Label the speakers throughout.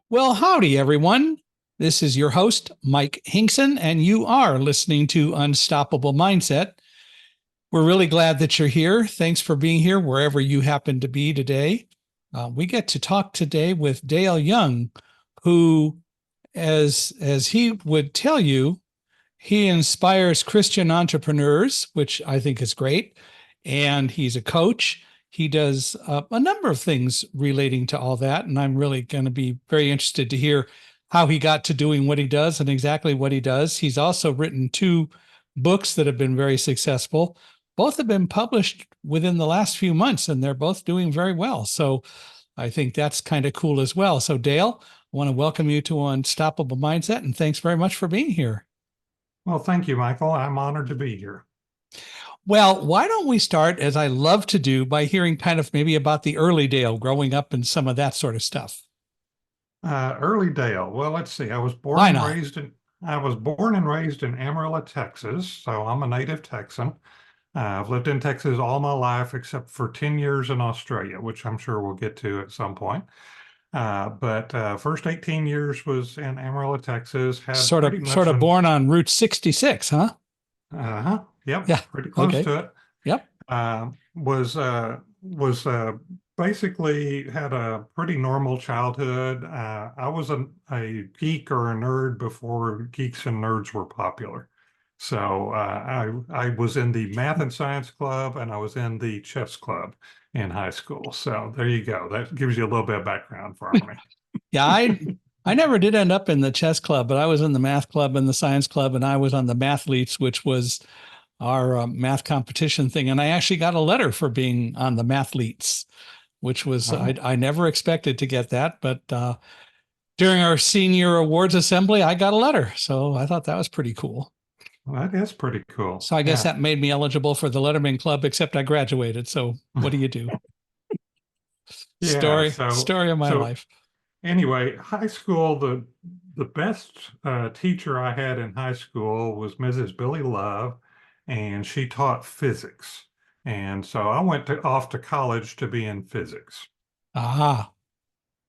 Speaker 1: Well, howdy, everyone. This is your host, Mike Hinkson, and you are listening to Unstoppable Mindset. We're really glad that you're here. Thanks for being here wherever you happen to be today. We get to talk today with Dale Young, who, as he would tell you, he inspires Christian entrepreneurs, which I think is great. And he's a coach. He does a number of things relating to all that. And I'm really going to be very interested to hear how he got to doing what he does and exactly what he does. He's also written two books that have been very successful. Both have been published within the last few months, and they're both doing very well. So I think that's kind of cool as well. So, Dale, I want to welcome you to Unstoppable Mindset, and thanks very much for being here.
Speaker 2: Well, thank you, Michael. I'm honored to be here.
Speaker 1: Well, why don't we start, as I love to do, by hearing kind of maybe about the early Dale growing up and some of that sort of stuff.
Speaker 2: Early Dale. Well, let's see.
Speaker 1: Why not?
Speaker 2: I was born and raised in Amarillo, Texas. So I'm a native Texan. I've lived in Texas all my life except for 10 years in Australia, which I'm sure we'll get to at some point. But first 18 years was in Amarillo, Texas. Had
Speaker 1: Sort
Speaker 2: pretty
Speaker 1: of,
Speaker 2: much
Speaker 1: sort of born on Route 66, huh?
Speaker 2: Uh-huh. Yep.
Speaker 1: Yeah.
Speaker 2: Pretty close
Speaker 1: Okay.
Speaker 2: to it.
Speaker 1: Yep.
Speaker 2: Was basically had a pretty normal childhood. I was a geek or a nerd before geeks and nerds were popular. So I was in the math and science club and I was in the chess club in high school. So there you go. That gives you a little bit of background for me.
Speaker 1: Yeah, I never did end up in the chess club, but I was in the math club and the science club, and I was on the Mathletes, which was our math competition thing. And I actually got a letter for being on the Mathletes, which was,
Speaker 2: Oh,
Speaker 1: I never expected to get that. But during our senior awards assembly, I got a letter. So I thought that was pretty cool.
Speaker 2: that is pretty cool.
Speaker 1: So I guess
Speaker 2: Yeah.
Speaker 1: that made me eligible for the Letterman Club, except I graduated. So what do you do?
Speaker 2: Yeah.
Speaker 1: Story of my
Speaker 2: So
Speaker 1: life.
Speaker 2: anyway, high school, the best teacher I had in high school was Mrs. Billy Love, and she taught physics. And so I went off to college to be in physics.
Speaker 1: Ah,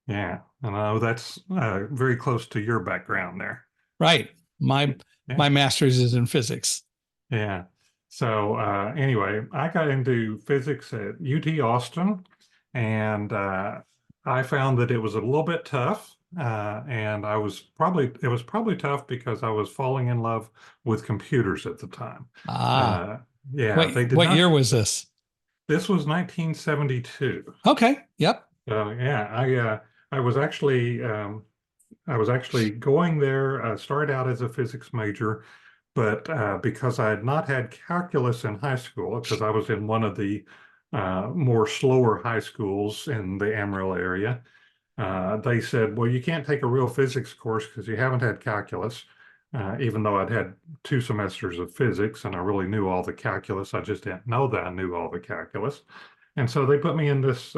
Speaker 2: Yeah, and I know that's very close to your background there.
Speaker 1: right. My
Speaker 2: Yeah,
Speaker 1: my master's is in physics.
Speaker 2: yeah. So anyway, I got into physics at UT Austin, and I found that it was a little bit tough. And it was probably tough because I was falling in love with computers at the time.
Speaker 1: Ah,
Speaker 2: Uh, yeah,
Speaker 1: what
Speaker 2: they did
Speaker 1: what
Speaker 2: not.
Speaker 1: year was this?
Speaker 2: This was 1972.
Speaker 1: Okay. Yep.
Speaker 2: So yeah, I was actually going there. Started out as a physics major, but because I had not had calculus in high school, because I was in one of the more slower high schools in the Amarillo area, they said, well, you can't take a real physics course because you haven't had calculus, even though I'd had 2 semesters of physics and I really knew all the calculus. I just didn't know that I knew all the calculus. And so they put me in this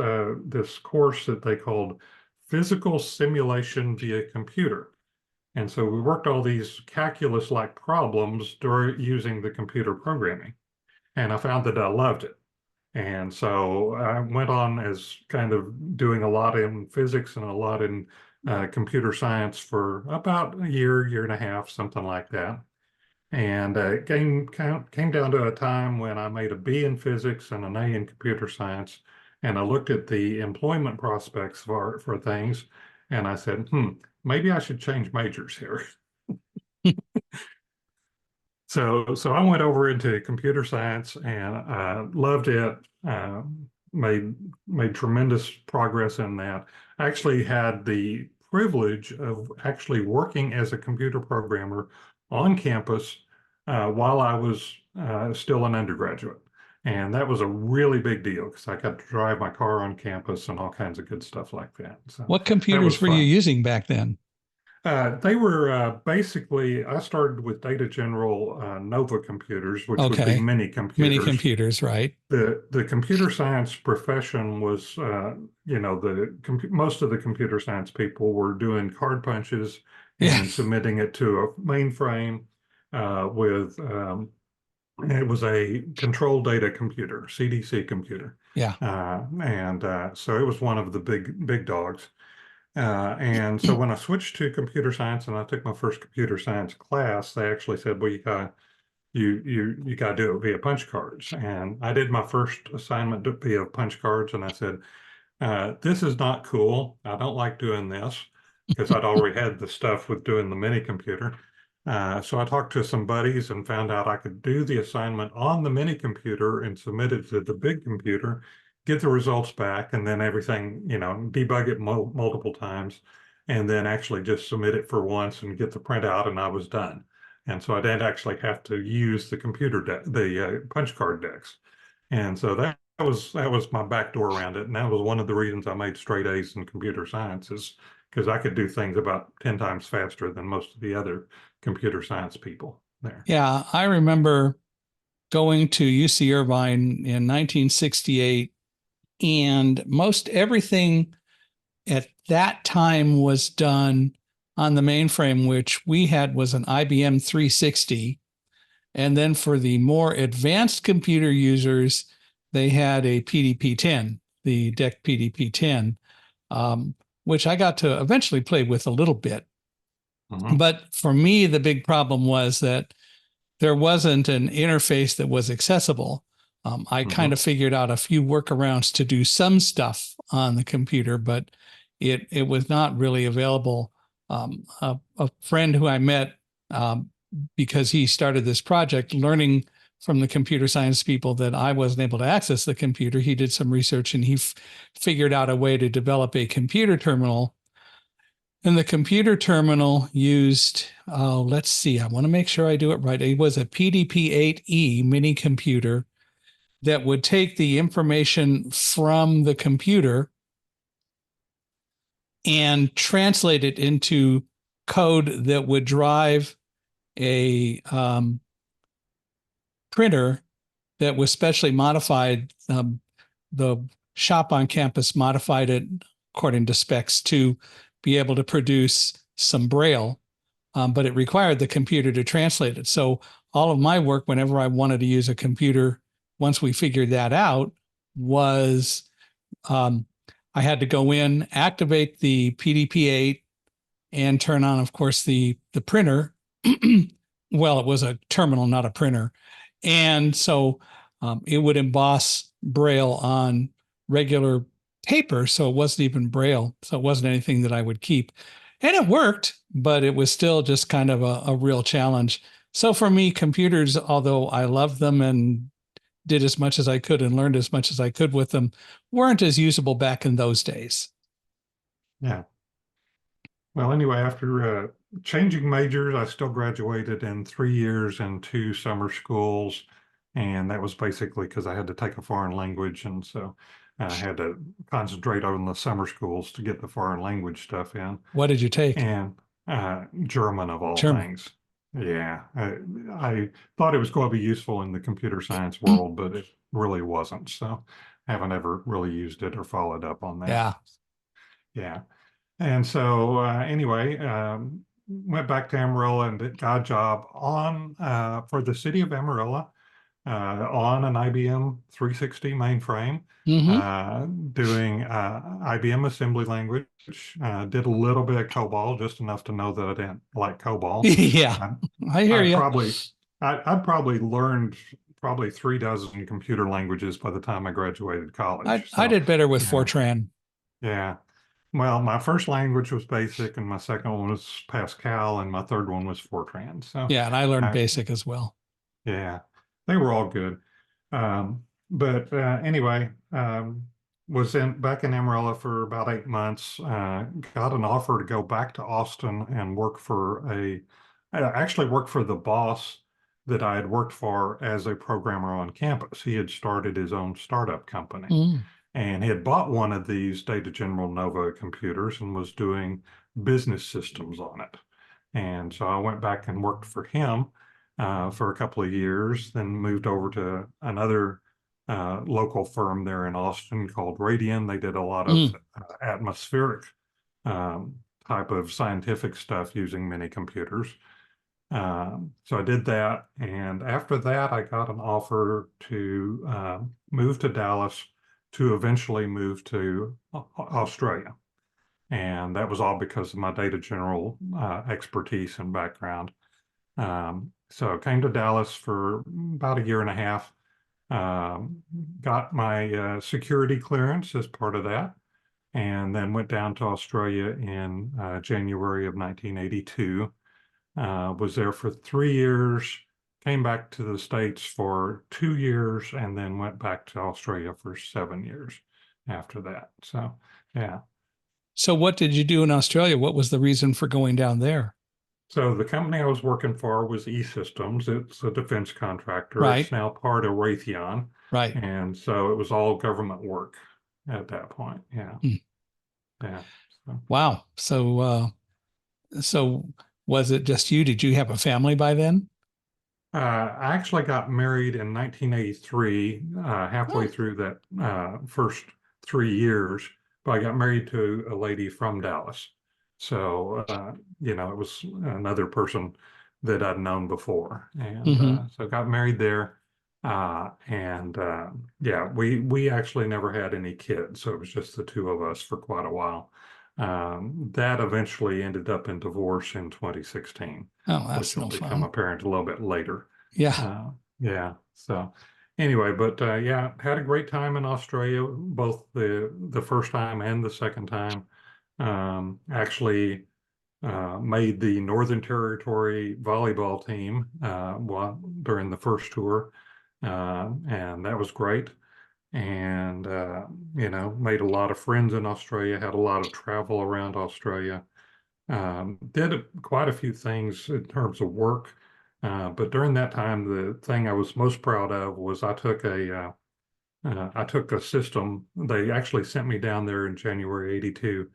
Speaker 2: course that they called Physical Simulation via Computer. And so we worked all these calculus-like problems using the computer programming. And I found that I loved it. And so I went on as kind of doing a lot in physics and a lot in computer science for about a year and a half, something like that. And it came down to a time when I made a B in physics and an A in computer science. And I looked at the employment prospects for things. And I said, maybe I should change majors here. So I went over into computer science and loved it. Made tremendous progress in that. I actually had the privilege of actually working as a computer programmer on campus while I was still an undergraduate. And that was a really big deal because I got to drive my car on campus and all kinds of good stuff like that. So
Speaker 1: What
Speaker 2: that was
Speaker 1: computers were you
Speaker 2: fun.
Speaker 1: using back then?
Speaker 2: They were basically, I started with Data General Nova computers, which would be
Speaker 1: Okay.
Speaker 2: mini
Speaker 1: Mini
Speaker 2: computers.
Speaker 1: computers, right?
Speaker 2: The computer science profession was, most of the computer science people were doing card punches
Speaker 1: Yeah.
Speaker 2: and submitting it to a mainframe with, it was a control data computer, CDC computer.
Speaker 1: Yeah.
Speaker 2: And so it was one of the big dogs. And so when I switched to computer science and I took my first computer science class, they actually said, well, you got to do it via punch cards. And I did my first assignment via punch cards, and I said, this is not cool. I don't like doing this because I'd already had the stuff with doing the mini computer. So I talked to some buddies and found out I could do the assignment on the mini computer and submit it to the big computer, get the results back, and then everything, debug it multiple times, and then actually just submit it for once and get the printout, and I was done. And so I didn't actually have to use the the punch card decks. And so that was my back door around it. And that was one of the reasons I made straight A's in computer science, is because I could do things about 10 times faster than most of the other computer science people there.
Speaker 1: Yeah, I remember going to UC Irvine in 1968, and most everything at that time was done on the mainframe, which we had was an IBM 360. And then for the more advanced computer users, they had a PDP-10, the DEC PDP-10, which I got to eventually play with a little bit.
Speaker 2: Mhm.
Speaker 1: But for me, the big problem was that there wasn't an interface that was accessible. I kind of figured out a few workarounds to do some stuff on the computer, but it was not really available. A friend who I met, because he started this project, learning from the computer science people that I wasn't able to access the computer, he did some research and he figured out a way to develop a computer terminal. And the computer terminal used, let's see, I want to make sure I do it right. It was a PDP-8E mini computer that would take the information from the computer and translate it into code that would drive a printer that was specially modified. The shop on campus modified it according to specs to be able to produce some Braille, but it required the computer to translate it. So all of my work, whenever I wanted to use a computer, once we figured that out, was I had to go in, activate the PDP-8, and turn on, of course, the printer. Well, it was a terminal, not a printer. And so it would emboss Braille on regular paper, so it wasn't even Braille. So it wasn't anything that I would keep. And it worked, but it was still just kind of a real challenge. So for me, computers, although I loved them and did as much as I could and learned as much as I could with them, weren't as usable back in those days.
Speaker 2: Yeah. Well, anyway, after changing majors, I still graduated in 3 years and 2 summer schools. And that was basically because I had to take a foreign language. And so I had to concentrate on the summer schools to get the foreign language stuff in.
Speaker 1: What did you take?
Speaker 2: And German, of all
Speaker 1: German.
Speaker 2: things. Yeah. I thought it was going to be useful in the computer science world, but it really wasn't. So I haven't ever really used it or followed up on that.
Speaker 1: Yeah.
Speaker 2: Yeah. And so anyway, went back to Amarillo and got a job on for the city of Amarillo on an IBM 360 mainframe, doing IBM assembly language. Did a little bit of COBOL, just enough to know that I didn't like COBOL.
Speaker 1: Yeah, I hear you.
Speaker 2: I'd probably learned probably 3 dozen computer languages by the time I graduated college.
Speaker 1: I did better with
Speaker 2: yeah.
Speaker 1: Fortran.
Speaker 2: Yeah. Well, my first language was BASIC, and my second one was Pascal, and my third one was Fortran. So
Speaker 1: yeah, and I learned BASIC as well.
Speaker 2: Yeah, they were all good. But anyway, was back in Amarillo for about 8 months. Got an offer to go back to Austin and actually work for the boss that I had worked for as a programmer on campus. He had started his own startup company. And he had bought one of these Data General Nova computers and was doing business systems on it. And so I went back and worked for him for a couple of years, then moved over to another local firm there in Austin called Radian. They did a lot of atmospheric type of scientific stuff using mini computers. So I did that. And after that, I got an offer to move to Dallas, to eventually move to Australia. And that was all because of my data general expertise and background. So I came to Dallas for about a year and a half, um, got my security clearance as part of that, and then went down to Australia in January of 1982. Was there for 3 years, came back to the States for 2 years, and then went back to Australia for 7 years after that. So, yeah.
Speaker 1: So what did you do in Australia? What was the reason for going down there?
Speaker 2: So the company I was working for was E-Systems. It's a defense contractor. It's
Speaker 1: Right,
Speaker 2: now part of Raytheon.
Speaker 1: right.
Speaker 2: And so it was all government work at that point. Yeah.
Speaker 1: Hmm.
Speaker 2: Yeah. So,
Speaker 1: Wow. So was it just you? Did you have a family by then?
Speaker 2: I actually got married in 1983, halfway
Speaker 1: Oh,
Speaker 2: through that first 3 years, but I got married to a lady from Dallas. So, it was another person that I'd known before. And
Speaker 1: hmm.
Speaker 2: so got married there. And yeah, we actually never had any kids. So it was just the two of us for quite a while. That eventually ended up in divorce in 2016,
Speaker 1: Oh,
Speaker 2: which
Speaker 1: that's
Speaker 2: will
Speaker 1: no
Speaker 2: become
Speaker 1: fun.
Speaker 2: apparent a little bit later.
Speaker 1: Yeah.
Speaker 2: Yeah. So anyway, but yeah, had a great time in Australia, both the first time and the second time. Actually made the Northern Territory volleyball team during the first tour, and that was great. And made a lot of friends in Australia, had a lot of travel around Australia. Did quite a few things in terms of work, but during that time, the thing I was most proud of was I took a system. They actually sent me down there in January '82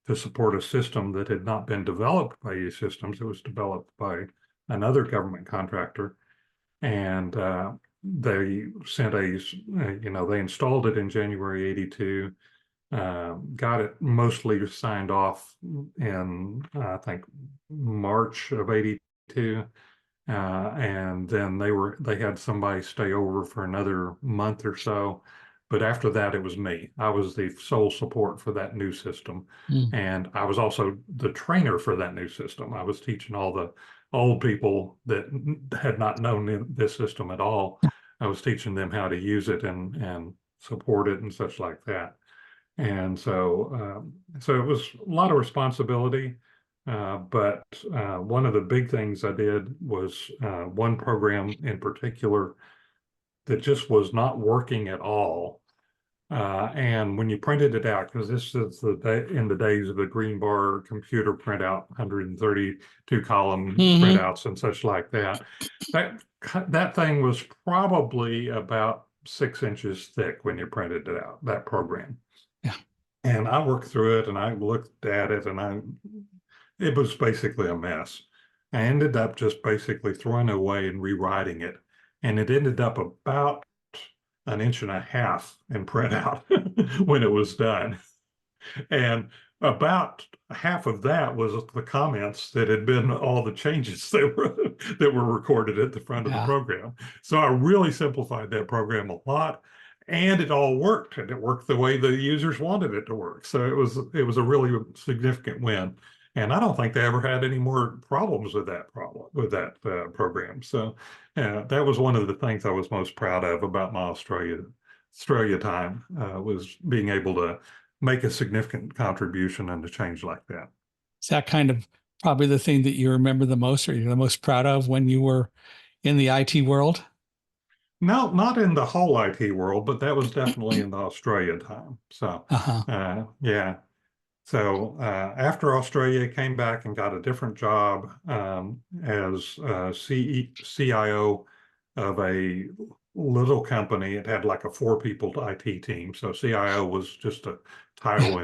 Speaker 2: to support a system that had not been developed by E-Systems. It was developed by another government contractor, and they sent they installed it in January '82, got it mostly signed off in, I think, March of '82. And then they had somebody stay over for another month or so. But after that, it was me. I was the sole support for that new system.
Speaker 1: Mm.
Speaker 2: And I was also the trainer for that new system. I was teaching all the old people that had not known this system at all. I was teaching them how to use it and support it and such like that. And so it was a lot of responsibility. But one of the big things I did was one program in particular that just was not working at all. And when you printed it out, because this is the day in the days of the green bar computer printout, 132 column
Speaker 1: Hmm.
Speaker 2: printouts and such like that, that that thing was probably about 6 inches thick when you printed it out, that program.
Speaker 1: Yeah.
Speaker 2: And I worked through it and I looked at it and it was basically a mess. I ended up just basically throwing it away and rewriting it. And it ended up about an inch and a half in printout when it was done. And about half of that was the comments that had been all the changes that were recorded at the front of the
Speaker 1: Yeah.
Speaker 2: program. So I really simplified that program a lot, and it all worked, and it worked the way the users wanted it to work. So it was a really significant win. And I don't think they ever had any more problems with that program. So that was one of the things I was most proud of about my Australia time, was being able to make a significant contribution and a change like that.
Speaker 1: Is that kind of probably the thing that you remember the most or you're the most proud of when you were in the IT world?
Speaker 2: No, not in the whole IT world, but that was definitely in the Australia time. So,
Speaker 1: Uh-huh.
Speaker 2: yeah. So after Australia, came back and got a different job as CIO of a little company. It had like a 4 people IT team. So CIO was just a title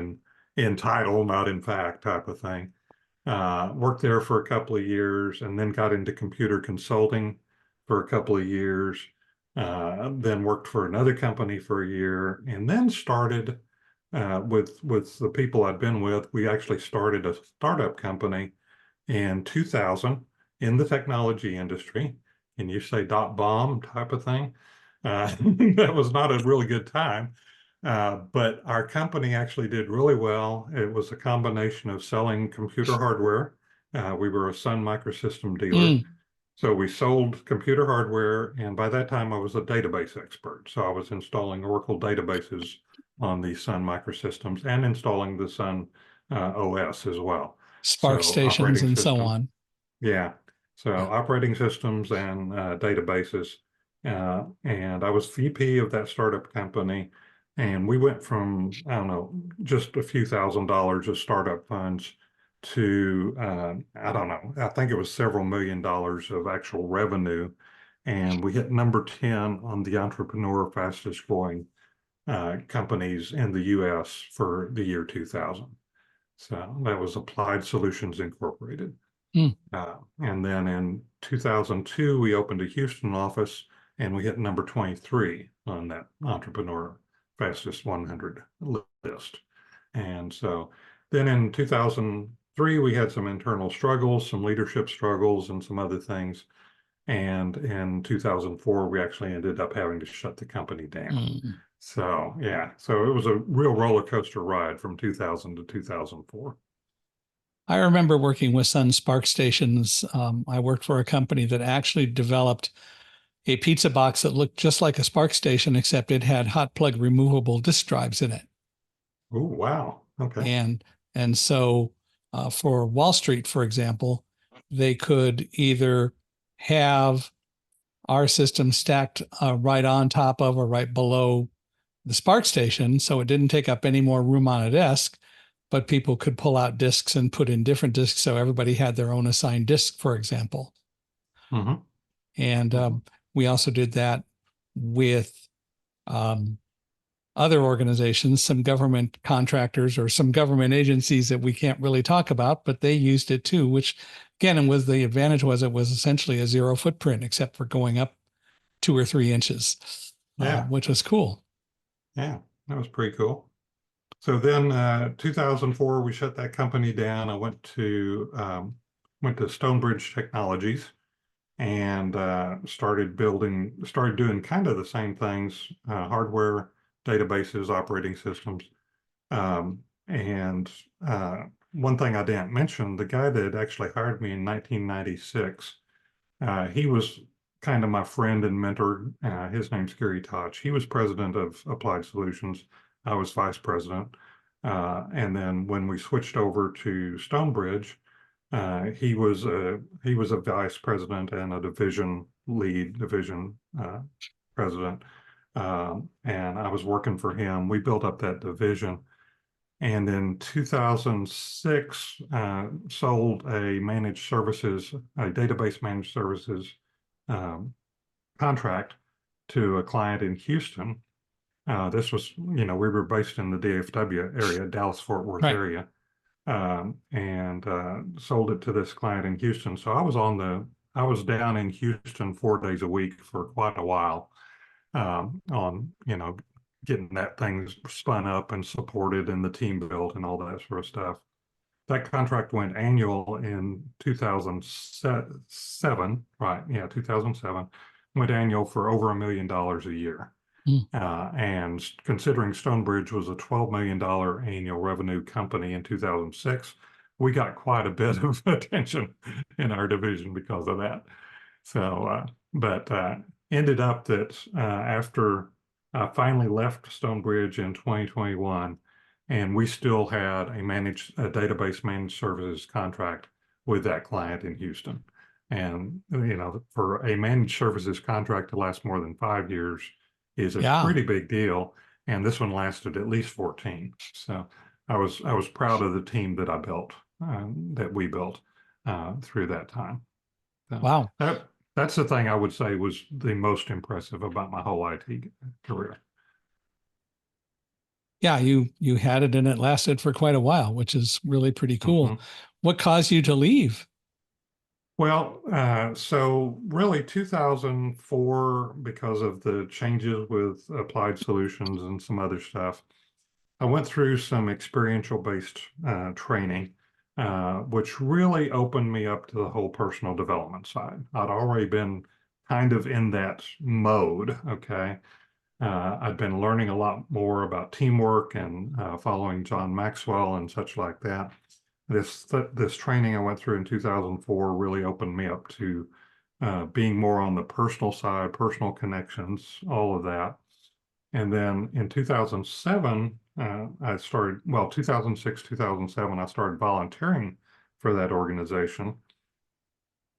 Speaker 2: in title, not in fact type of thing. Worked there for a couple of years and then got into computer consulting for a couple of years. Then worked for another company for a year and then started with the people I'd been with. We actually started a startup company in 2000 in the technology industry. And you say dot bomb type of thing. That was not a really good time. But our company actually did really well. It was a combination of selling computer hardware. We were a Sun Microsystem dealer.
Speaker 1: Mm,
Speaker 2: So we sold computer hardware, and by that time I was a database expert. So I was installing Oracle databases on the Sun Microsystems and installing the Sun OS as well.
Speaker 1: Spark
Speaker 2: So
Speaker 1: stations
Speaker 2: operating
Speaker 1: and so
Speaker 2: system,
Speaker 1: on.
Speaker 2: yeah. So
Speaker 1: Yeah.
Speaker 2: operating systems and databases. And I was VP of that startup company. And we went from, I don't know, just a few $1,000s of startup funds to, I don't know, I think it was several $1,000,000 of actual revenue. And we hit number 10 on the entrepreneur fastest growing companies in the US for the year 2000. So that was Applied Solutions Incorporated.
Speaker 1: Mm,
Speaker 2: And then in 2002, we opened a Houston office and we hit number 23 on that Entrepreneur Fastest 100 list. And so then in 2003, we had some internal struggles, some leadership struggles, and some other things. And in 2004, we actually ended up having to shut the company down.
Speaker 1: mm.
Speaker 2: So, yeah, so it was a real roller coaster ride from 2000 to 2004.
Speaker 1: I remember working with Sun Spark stations. I worked for a company that actually developed a pizza box that looked just like a Spark station, except it had hot plug removable disk drives in it.
Speaker 2: Oh, wow. Okay.
Speaker 1: And and so for Wall Street, for example, they could either have our system stacked right on top of or right below the Spark station, so it didn't take up any more room on a desk, but people could pull out disks and put in different disks, so everybody had their own assigned disk, for example.
Speaker 2: Mm-hmm.
Speaker 1: And
Speaker 2: Mm-hmm.
Speaker 1: we also did that with um, other organizations, some government contractors or some government agencies that we can't really talk about, but they used it too, which again, and was the advantage was it was essentially a zero footprint, except for going up 2 or 3 inches,
Speaker 2: Yeah.
Speaker 1: which was cool.
Speaker 2: Yeah. That was pretty cool. So then 2004, we shut that company down. I went to Stonebridge Technologies and started doing kind of the same things, hardware, databases, operating systems. And one thing I didn't mention, the guy that actually hired me in 1996, he was kind of my friend and mentor. His name's Gary Touch. He was president of Applied Solutions. I was vice president. And then when we switched over to Stonebridge, he was a vice president and a division president. And I was working for him. We built up that division. And in 2006, sold a database managed services um, contract to a client in Houston. This was, we were based in the DFW area, Dallas Fort Worth
Speaker 1: Right.
Speaker 2: area, and sold it to this client in Houston. So I was down in Houston 4 days a week for quite a while, on, getting that thing spun up and supported and the team built and all that sort of stuff. That contract went annual in 2007, right? Yeah, 2007. Went annual for over $1 million a year.
Speaker 1: Mm.
Speaker 2: And considering Stonebridge was a $12 million annual revenue company in 2006, we got quite a bit of attention in our division because of that. So, but ended up that after I finally left Stonebridge in 2021, and we still had a database managed services contract with that client in Houston. And, for a managed services contract to last more than 5 years is a
Speaker 1: Yeah.
Speaker 2: pretty big deal. And this one lasted at least 14. So I was proud of the team that that we built through that time. So
Speaker 1: Wow.
Speaker 2: that's the thing I would say was the most impressive about my whole IT career.
Speaker 1: Yeah, you had it and it lasted for quite a while, which is really pretty cool.
Speaker 2: Mhm.
Speaker 1: What caused you to leave?
Speaker 2: Well, so really 2004, because of the changes with Applied Solutions and some other stuff, I went through some experiential based training, which really opened me up to the whole personal development side. I'd already been kind of in that mode, okay? I'd been learning a lot more about teamwork and following John Maxwell and such like that. This training I went through in 2004 really opened me up to being more on the personal side, personal connections, all of that. And then in 2007, 2006, 2007, I started volunteering for that organization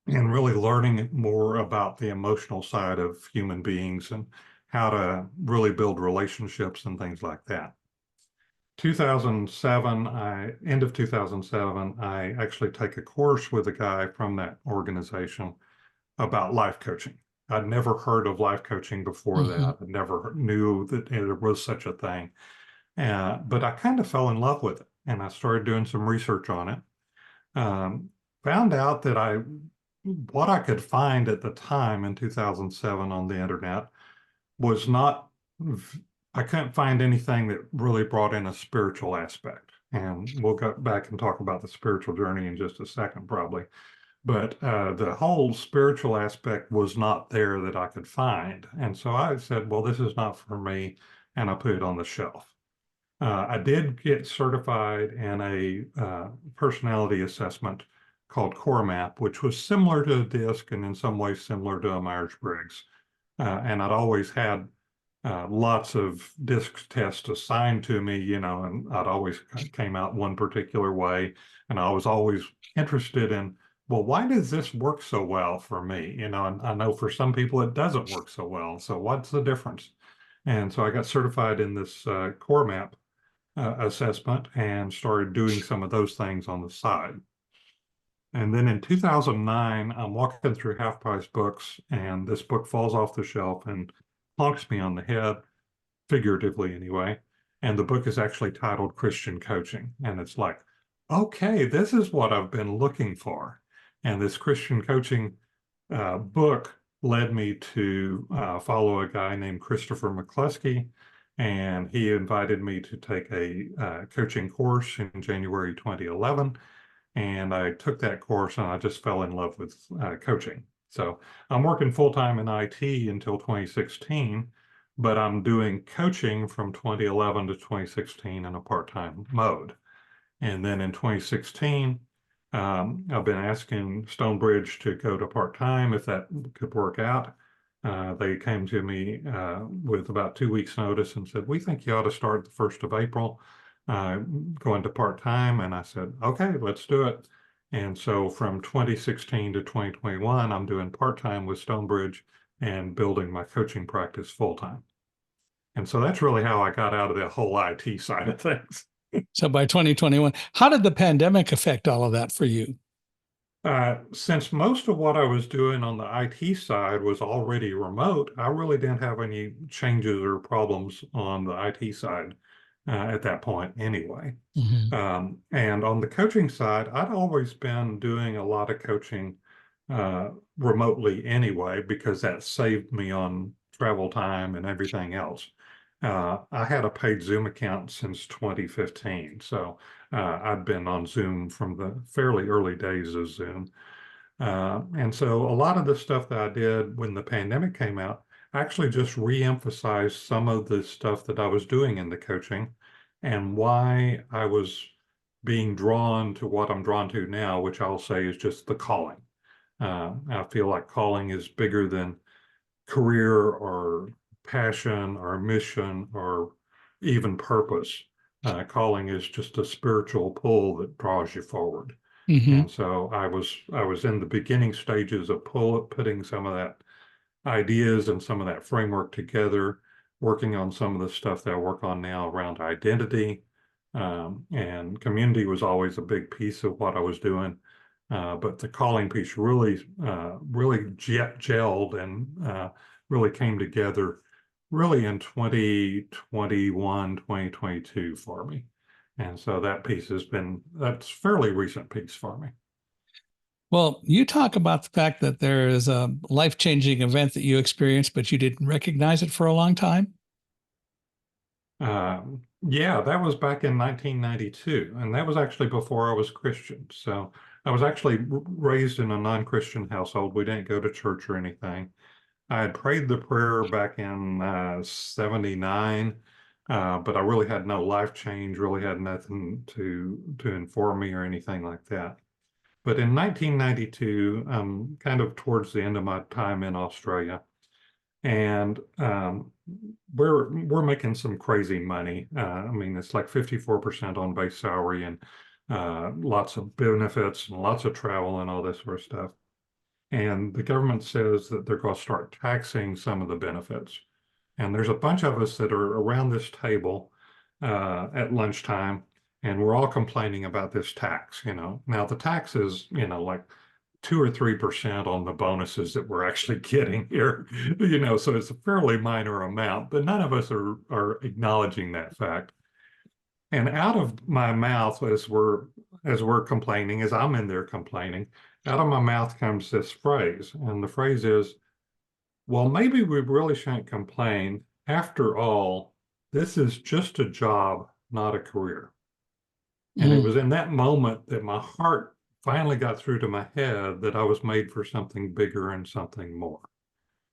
Speaker 2: and really learning more about the emotional side of human beings and how to really build relationships and things like that. 2007, end of 2007, I actually take a course with a guy from that organization about life coaching. I'd never heard of life coaching before
Speaker 1: Mhm.
Speaker 2: that. I never knew that there was such a thing. But I kind of fell in love with it, and I started doing some research on it. Um, Found out that what I could find at the time in 2007 on the internet was not, I couldn't find anything that really brought in a spiritual aspect. And we'll go back and talk about the spiritual journey in just a second, probably. But the whole spiritual aspect was not there that I could find. And so I said, well, this is not for me. And I put it on the shelf. I did get certified in a personality assessment called Core Map, which was similar to a DISC and in some ways similar to a Myers-Briggs. And I'd always had lots of DISC tests assigned to me, and I'd always came out one particular way. And I was always interested in, well, why does this work so well for me? And I know for some people it doesn't work so well. So what's the difference? And so I got certified in this Core Map assessment and started doing some of those things on the side. And then in 2009, I'm walking through Half Price Books, and this book falls off the shelf and plonks me on the head, figuratively anyway. And the book is actually titled Christian Coaching. And it's like, okay, this is what I've been looking for. And this Christian coaching book led me to follow a guy named Christopher McCluskey, and he invited me to take a coaching course in January 2011. And I took that course and I just fell in love with coaching. So I'm working full-time in IT until 2016, but I'm doing coaching from 2011 to 2016 in a part-time mode. And then in 2016, I've been asking Stonebridge to go to part-time if that could work out. They came to me with about 2 weeks notice and said, we think you ought to start the 1st of April going to part-time. And I said, okay, let's do it. And so from 2016 to 2021, I'm doing part-time with Stonebridge and building my coaching practice full-time. And so that's really how I got out of the whole IT side of things.
Speaker 1: So by 2021, how did the pandemic affect all of that for you?
Speaker 2: Since most of what I was doing on the IT side was already remote, I really didn't have any changes or problems on the IT side at that point anyway.
Speaker 1: Mhm.
Speaker 2: And on the coaching side, I'd always been doing a lot of coaching remotely anyway, because that saved me on travel time and everything else. I had a paid Zoom account since 2015, so I've been on Zoom from the fairly early days of Zoom. And so a lot of the stuff that I did when the pandemic came out actually just re-emphasized some of the stuff that I was doing in the coaching and why I was being drawn to what I'm drawn to now, which I'll say is just the calling. I feel like calling is bigger than career or passion or mission or even purpose. Calling is just a spiritual pull that draws you forward.
Speaker 1: Mhm.
Speaker 2: And so I was in the beginning stages of putting some of that ideas and some of that framework together, working on some of the stuff that I work on now around identity. And community was always a big piece of what I was doing. But the calling piece really gelled and really came together really in 2021, 2022 for me. And so that piece that's fairly recent piece for me.
Speaker 1: Well, you talk about the fact that there is a life-changing event that you experienced, but you didn't recognize it for a long time.
Speaker 2: Yeah, that was back in 1992, and that was actually before I was Christian. So I was actually raised in a non-Christian household. We didn't go to church or anything. I had prayed the prayer back in 79, but I really had no life change, really had nothing to inform me or anything like that. But in 1992, kind of towards the end of my time in Australia, and we're making some crazy money. I mean, it's like 54% on base salary and lots of benefits and lots of travel and all this sort of stuff. And the government says that they're going to start taxing some of the benefits. And there's a bunch of us that are around this table at lunchtime, and we're all complaining about this tax. Now the tax is, like 2 or 3% on the bonuses that we're actually getting here. So it's a fairly minor amount, but none of us are acknowledging that fact. And out of my mouth, as we're complaining, as I'm in there complaining, out of my mouth comes this phrase, and the phrase is, "Well, maybe we really shouldn't complain. After all, this is just a job, not a career." And it
Speaker 1: Mm.
Speaker 2: was in that moment that my heart finally got through to my head that I was made for something bigger and something more.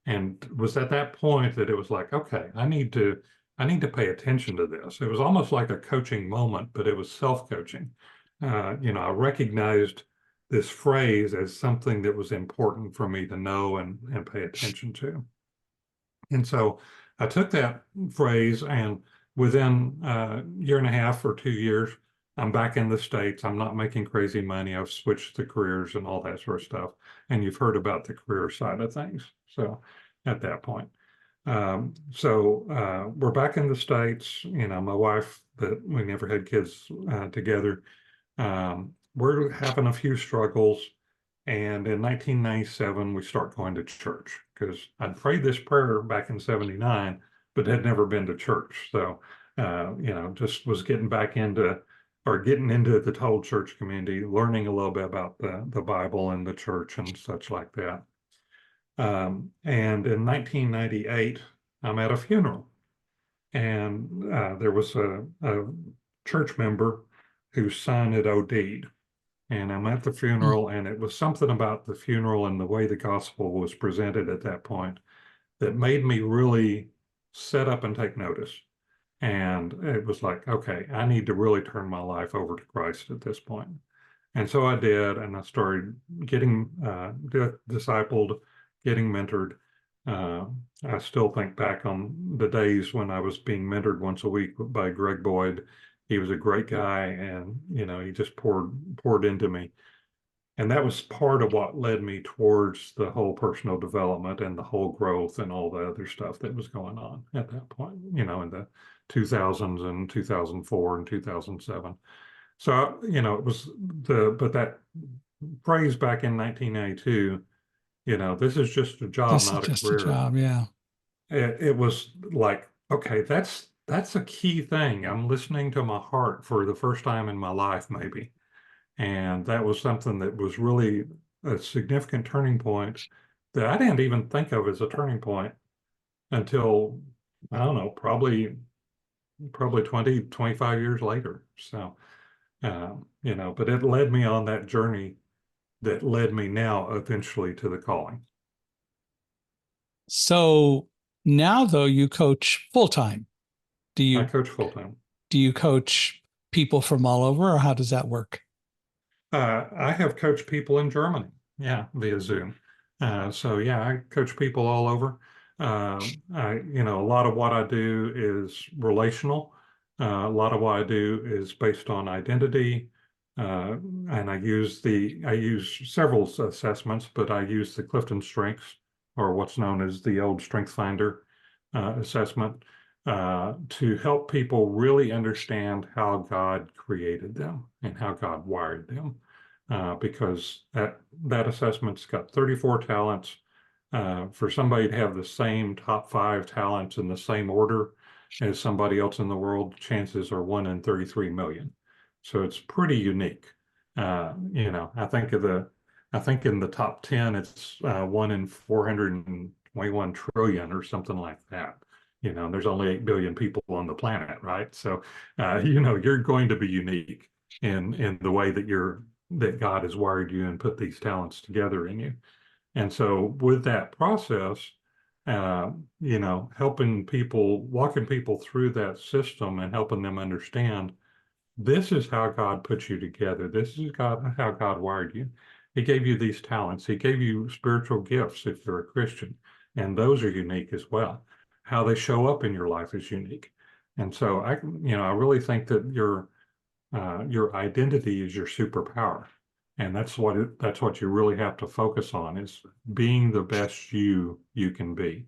Speaker 2: And it was at that point that it was like, okay, I need to pay attention to this. It was almost like a coaching moment, but it was self-coaching. I recognized this phrase as something that was important for me to know and pay attention to. And so I took that phrase, and within a year and a half or 2 years, I'm back in the States. I'm not making crazy money. I've switched the careers and all that sort of stuff. And you've heard about the career side of things. So at that point. We're back in the States. My wife, that we never had kids together. We're having a few struggles. And in 1997, we start going to church because I'd prayed this prayer back in 79, but had never been to church. So, just was getting into the whole church community, learning a little bit about the Bible and the church and such like that. And in 1998, I'm at a funeral, and there was a church member whose son had OD'd. And I'm at the
Speaker 1: Mm.
Speaker 2: funeral, and it was something about the funeral and the way the gospel was presented at that point that made me really set up and take notice. And it was like, okay, I need to really turn my life over to Christ at this point. And so I did, and I started getting discipled, getting mentored. Uh, I still think back on the days when I was being mentored once a week by Greg Boyd. He was a great guy, and he just poured into me. And that was part of what led me towards the whole personal development and the whole growth and all the other stuff that was going on at that point, in the 2000s and 2004 and 2007. So, it was but that phrase back in 1992, this is just a job,
Speaker 1: This is
Speaker 2: not a
Speaker 1: just a
Speaker 2: career.
Speaker 1: job. Yeah.
Speaker 2: It was like, okay, that's a key thing. I'm listening to my heart for the first time in my life, maybe. And that was something that was really a significant turning point that I didn't even think of as a turning point until, I don't know, probably 20, 25 years later. So, but it led me on that journey that led me now eventually to the calling.
Speaker 1: So now, though, you coach full time. Do
Speaker 2: I
Speaker 1: you
Speaker 2: coach full time.
Speaker 1: do you coach people from all over, or how does that work?
Speaker 2: I have coached people in Germany, yeah, via Zoom. So yeah, I coach people all over. A lot of what I do is relational. A lot of what I do is based on identity, and I use several assessments, but I use the Clifton Strengths, or what's known as the old Strength Finder assessment, to help people really understand how God created them and how God wired them. Because that assessment's got 34 talents. For somebody to have the same top 5 talents in the same order as somebody else in the world, chances are 1 in 33 million. So it's pretty unique. I think in the top 10, it's 1 in 421 trillion or something like that. There's only 8 billion people on the planet, right? So, you're going to be unique in the way that God has wired you and put these talents together in you. And so with that process, helping people, walking people through that system and helping them understand this is how God put you together. This is how God wired you. He gave you these talents. He gave you spiritual gifts if you're a Christian, and those are unique as well. How they show up in your life is unique. And so I really think that your identity is your superpower. And that's what you really have to focus on is being the best you can be.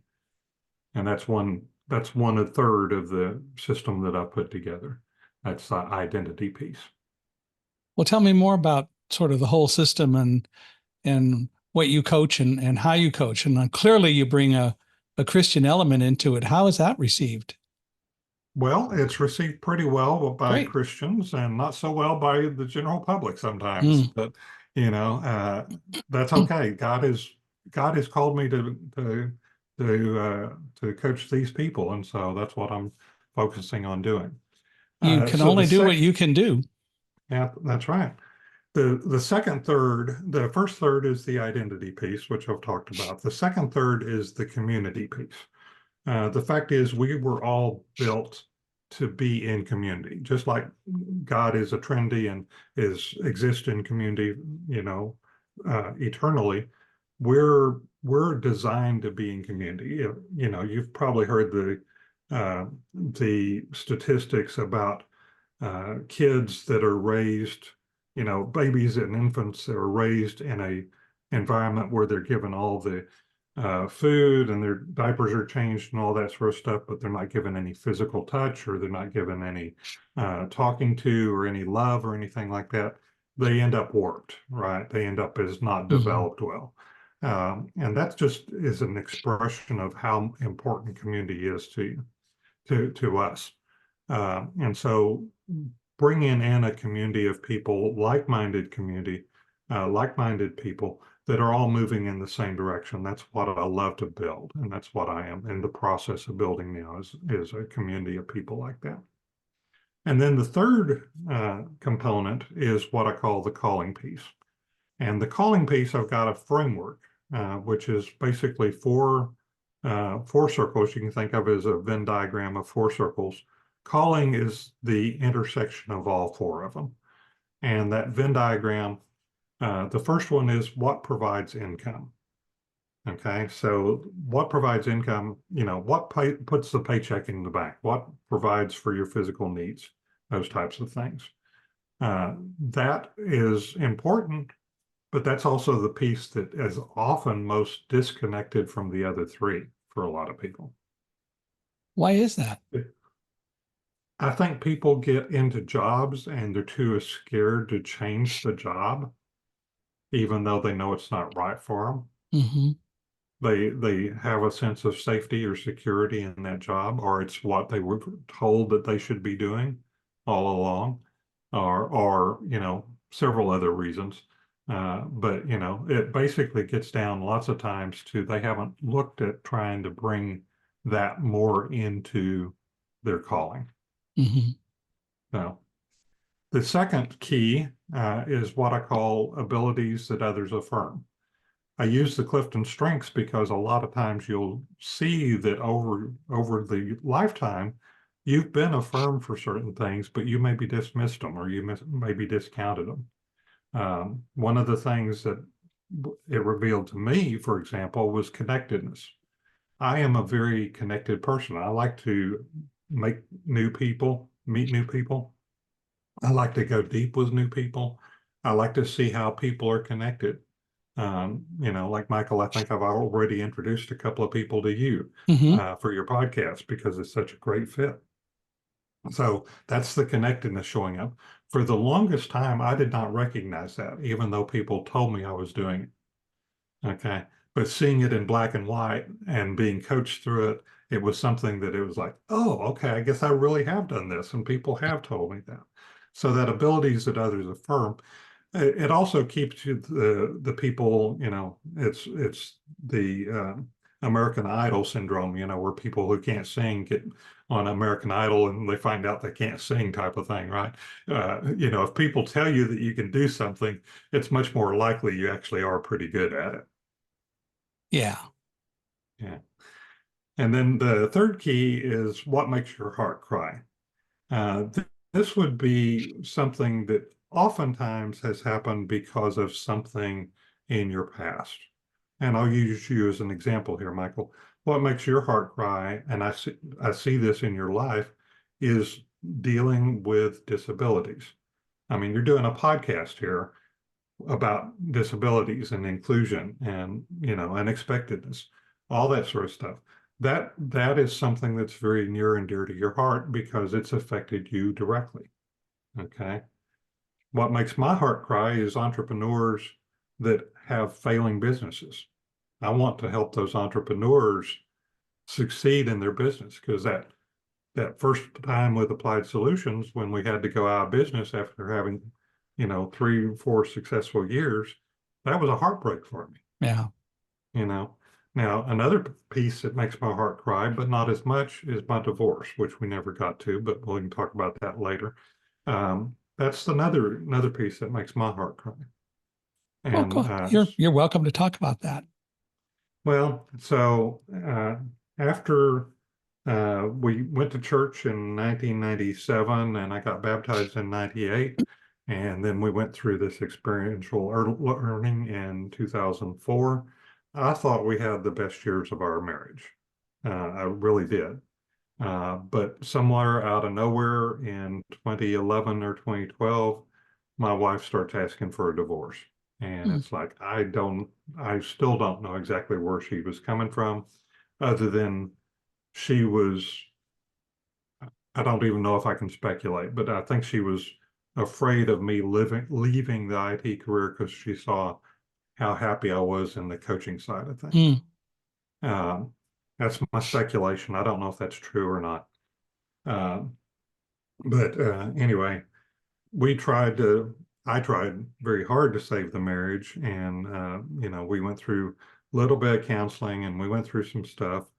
Speaker 2: And that's a third of the system that I put together. That's the identity piece.
Speaker 1: Well, tell me more about sort of the whole system and what you coach and how you coach. And clearly you bring a Christian element into it. How is that received?
Speaker 2: Well, it's received pretty well by
Speaker 1: Great.
Speaker 2: Christians and not so well by the general public sometimes.
Speaker 1: Mm.
Speaker 2: But you know, uh, that's okay. God has called me to coach these people, and so that's what I'm focusing on doing.
Speaker 1: You can
Speaker 2: So the
Speaker 1: only do what
Speaker 2: second,
Speaker 1: you can do.
Speaker 2: yeah, that's right. The second third, the first third is the identity piece, which I've talked about. The second third is the community piece. The fact is, we were all built to be in community, just like God is a Trinity and exists in community, eternally. We're designed to be in community. You've probably heard the statistics about kids that are raised, babies and infants that are raised in a environment where they're given all the food and their diapers are changed and all that sort of stuff, but they're not given any physical touch or they're not given any talking to or any love or anything like that. They end up warped, right? They end up as not
Speaker 1: Mhm.
Speaker 2: developed well. And that just is an expression of how important community is to us. And so bringing in a community of people, like-minded people that are all moving in the same direction. That's what I love to build. And that's what I am in the process of building now is a community of people like that. And then the third component is what I call the calling piece. And the calling piece, I've got a framework, which is basically four circles. You can think of it as a Venn diagram of four circles. Calling is the intersection of all four of them. And that Venn diagram, the first one is what provides income. Okay, so what provides income, what puts the paycheck in the bank? What provides for your physical needs? Those types of things. That is important, but that's also the piece that is often most disconnected from the other three for a lot of people.
Speaker 1: Why is that?
Speaker 2: I think people get into jobs and they're too scared to change the job, even though they know it's not right for them.
Speaker 1: Hmm.
Speaker 2: They have a sense of safety or security in that job, or it's what they were told that they should be doing all along, or several other reasons. But it basically gets down lots of times to they haven't looked at trying to bring that more into their calling.
Speaker 1: Hmm.
Speaker 2: So the second key is what I call abilities that others affirm. I use the Clifton strengths because a lot of times you'll see that over the lifetime, you've been affirmed for certain things, but you maybe dismissed them or you maybe discounted them. One of the things that it revealed to me, for example, was connectedness. I am a very connected person. I like to make new people, meet new people. I like to go deep with new people. I like to see how people are connected. Like Michael, I think I've already introduced a couple of people to you
Speaker 1: Hmm.
Speaker 2: for your podcast because it's such a great fit. So that's the connectedness showing up. For the longest time, I did not recognize that, even though people told me I was doing it. Okay. But seeing it in black and white and being coached through it, it was something that it was like, oh, okay, I guess I really have done this. And people have told me that. So that abilities that others affirm, it also keeps you the people, it's the American Idol syndrome, where people who can't sing get on American Idol and they find out they can't sing type of thing, right? If people tell you that you can do something, it's much more likely you actually are pretty good at it.
Speaker 1: Yeah.
Speaker 2: Yeah. And then the third key is what makes your heart cry. This would be something that oftentimes has happened because of something in your past. And I'll use you as an example here, Michael. What makes your heart cry, and I see this in your life, is dealing with disabilities. I mean, you're doing a podcast here about disabilities and inclusion and, unexpectedness, all that sort of stuff. That is something that's very near and dear to your heart because it's affected you directly. Okay. What makes my heart cry is entrepreneurs that have failing businesses. I want to help those entrepreneurs succeed in their business because that first time with Applied Solutions, when we had to go out of business after having, 3 or 4 successful years, that was a heartbreak for me.
Speaker 1: Yeah.
Speaker 2: Now another piece that makes my heart cry, but not as much, is my divorce, which we never got to, but we can talk about that later. That's another piece that makes my heart cry.
Speaker 1: Well,
Speaker 2: And
Speaker 1: cool. You're welcome to talk about that.
Speaker 2: Well, so after we went to church in 1997 and I got baptized in 98, and then we went through this experiential learning in 2004. I thought we had the best years of our marriage. I really did. But somewhere out of nowhere in 2011 or 2012, my wife starts asking for a divorce. And it's like, I still don't know exactly where she was coming from, other than she was, I don't even know if I can speculate, but I think she was afraid of me leaving the IT career because she saw how happy I was in the coaching side of things. That's my speculation. I don't know if that's true or not. But anyway, I tried very hard to save the marriage. And, we went through a little bit of counseling and we went through some stuff.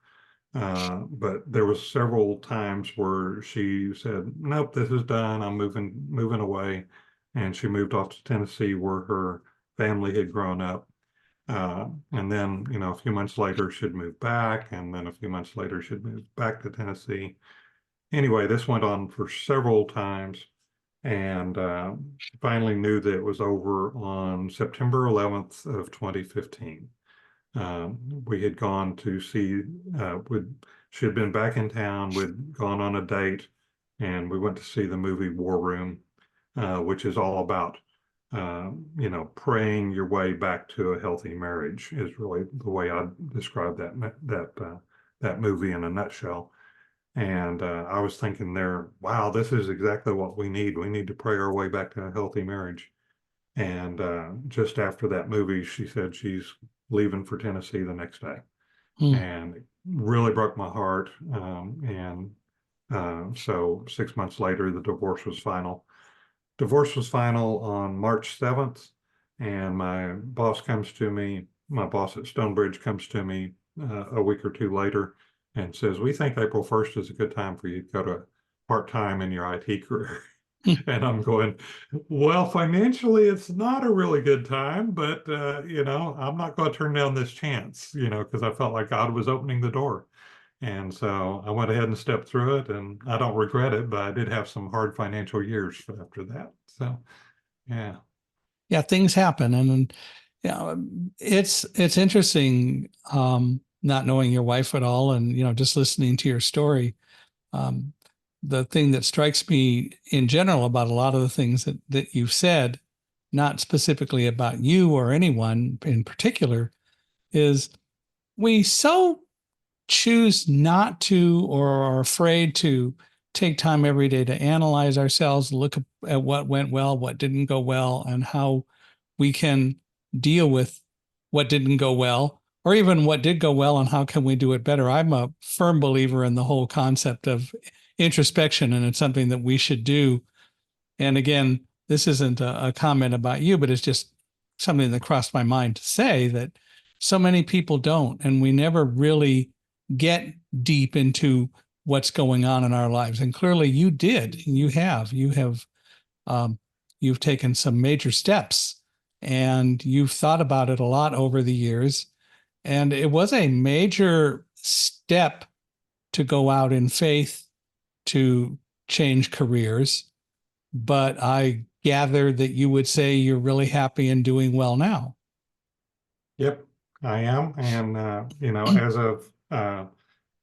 Speaker 2: But there was several times where she said, nope, this is done. I'm moving away. And she moved off to Tennessee where her family had grown up. And then, a few months later, she'd move back. And then a few months later, she'd move back to Tennessee. Anyway, this went on for several times. And finally knew that it was over on September 11th of 2015. We had gone to see, she had been back in town, we'd gone on a date, and we went to see the movie War Room, which is all about, praying your way back to a healthy marriage is really the way I describe that movie in a nutshell. And I was thinking there, wow, this is exactly what we need. We need to pray our way back to a healthy marriage. And just after that movie, she said she's leaving for Tennessee the next day. And it really broke my heart. So 6 months later, the divorce was final. Divorce was final on March 7th. And my boss at Stonebridge comes to me a week or two later and says, we think April 1st is a good time for you to go to part-time in your IT career. And I'm going, well, financially, it's not a really good time, but, I'm not going to turn down this chance, because I felt like God was opening the door. And so I went ahead and stepped through it, and I don't regret it, but I did have some hard financial years after that. So, yeah.
Speaker 1: Yeah, things happen. And, it's interesting, not knowing your wife at all and, just listening to your story. The thing that strikes me in general about a lot of the things that you've said, not specifically about you or anyone in particular, is we so choose not to or are afraid to take time every day to analyze ourselves, look at what went well, what didn't go well, and how we can deal with what didn't go well, or even what did go well and how can we do it better. I'm a firm believer in the whole concept of introspection, and it's something that we should do. And again, this isn't a comment about you, but it's just something that crossed my mind to say that so many people don't, and we never really get deep into what's going on in our lives. And clearly you did, and you've taken some major steps, and you've thought about it a lot over the years. And it was a major step to go out in faith to change careers. But I gather that you would say you're really happy and doing well now.
Speaker 2: Yep, I am. And,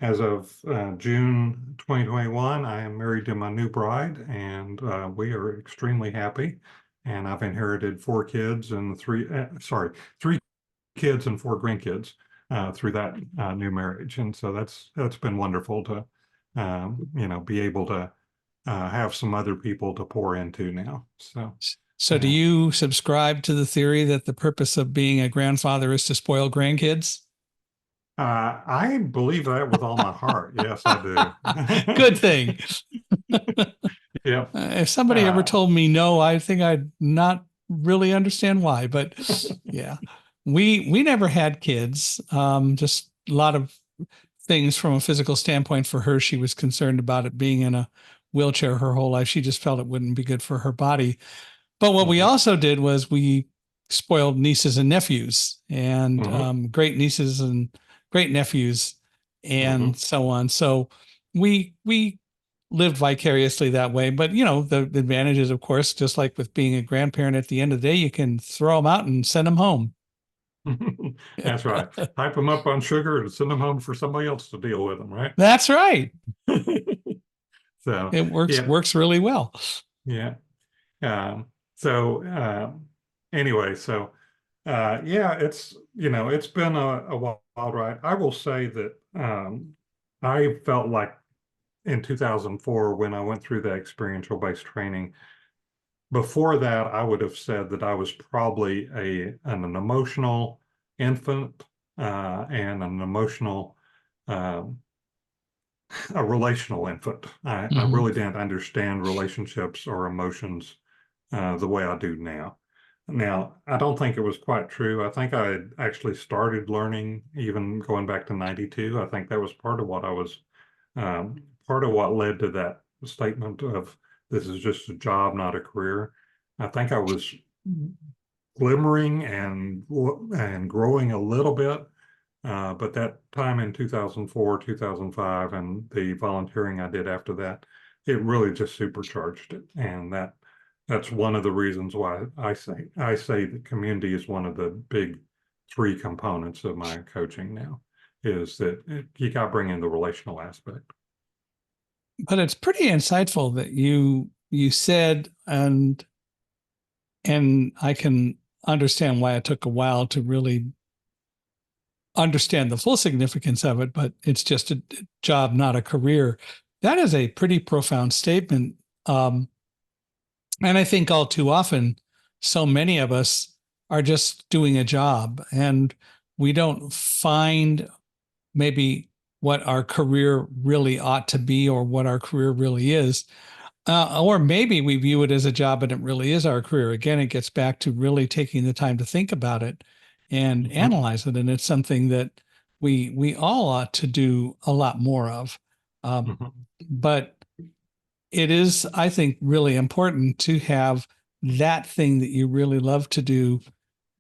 Speaker 2: as of June 2021, I am married to my new bride, and we are extremely happy. And I've inherited four kids and three kids and four grandkids through that new marriage. And so that's been wonderful to, be able to have some other people to pour into now.
Speaker 1: So do you subscribe to the theory that the purpose of being a grandfather is to spoil grandkids?
Speaker 2: I believe that with all my heart. Yes, I do.
Speaker 1: Good thing.
Speaker 2: Yeah.
Speaker 1: If somebody ever told me no, I think I'd not really understand why. But yeah, we never had kids. Just a lot of things from a physical standpoint for her. She was concerned about it being in a wheelchair her whole life. She just felt it wouldn't be good for her body. But what we also did was we spoiled nieces and nephews, and great nieces and great nephews, and so on. So we lived vicariously that way. But the advantages, of course, just like with being a grandparent, at the end of the day, you can throw them out and send them home.
Speaker 2: That's right. Hype them up on sugar and send them home for somebody else to deal with them, right?
Speaker 1: That's right.
Speaker 2: So
Speaker 1: it works really well.
Speaker 2: Yeah. Anyway, it's been a wild ride. I will say that I felt like in 2004, when I went through that experiential based training, before that, I would have said that I was probably an emotional infant and an emotional, a relational infant. I really didn't understand relationships or emotions the way I do now. Now, I don't think it was quite true. I think I had actually started learning even going back to 92. I think that was part of what I was, part of what led to that statement of this is just a job, not a career. I think I was glimmering and growing a little bit, but that time in 2004, 2005, and the volunteering I did after that, it really just supercharged it. And that's one of the reasons why I say that community is one of the big three components of my coaching now, is that you got to bring in the relational aspect.
Speaker 1: But it's pretty insightful that you said, and I can understand why it took a while to really understand the full significance of it, but it's just a job, not a career. That is a pretty profound statement. And I think all too often, so many of us are just doing a job, and we don't find maybe what our career really ought to be or what our career really is. Or maybe we view it as a job and it really is our career. Again, it gets back to really taking the time to think about it and analyze it. And it's something that we all ought to do a lot more of. But it is, I think, really important to have that thing that you really love to do.